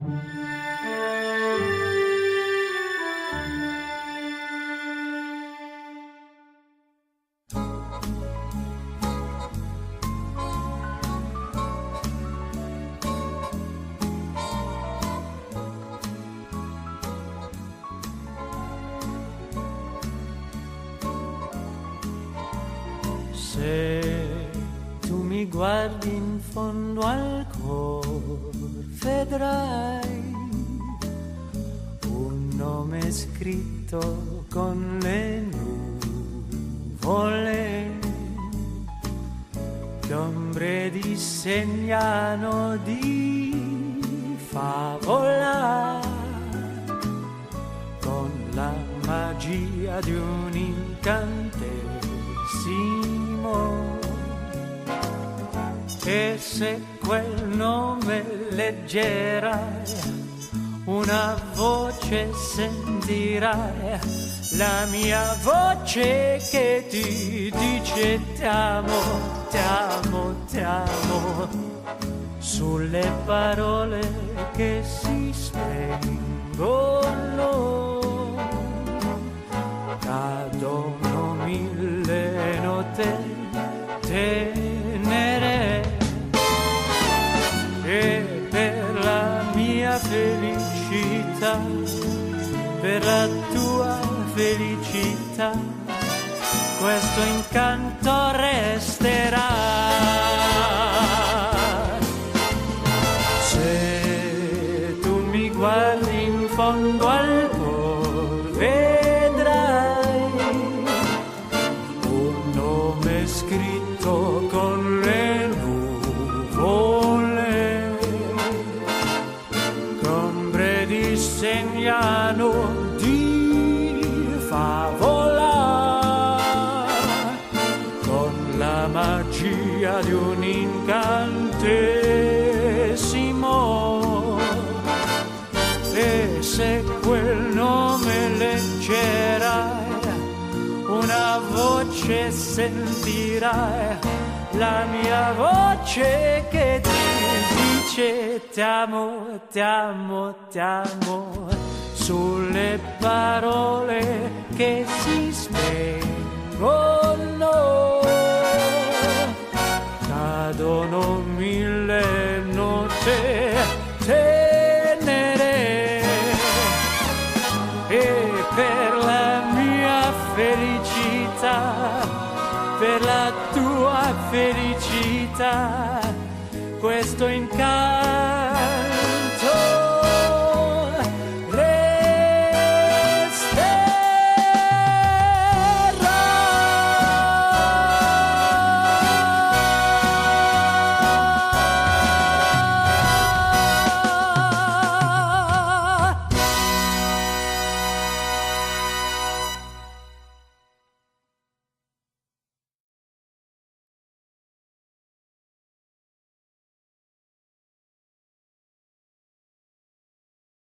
Se tu mi guardi in fondo al cuore, vedrai un nome scritto con le nuvole, che ombre disegnano di favola, con la magia di un incantesimo. E se quel nome leggerai, una voce sentirai, la mia voce che ti dice ti amo, ti amo, ti amo, sulle parole che si spengono cadono mille note tenere, e per la mia felicità, per la tua felicità, questo incanto resterà. Se tu mi guardi in fondo al cuore, vedrai un nome scritto con le nuvole, che ombre disegnano di favola, con la magia di un incantesimo. E se quel nome leggerai, una voce sentirai, la mia voce che ti dice ti amo, ti amo, ti amo, sulle parole che si spengono cadono mille note tenere, e per la mia felicità, per la tua felicità, questo incanto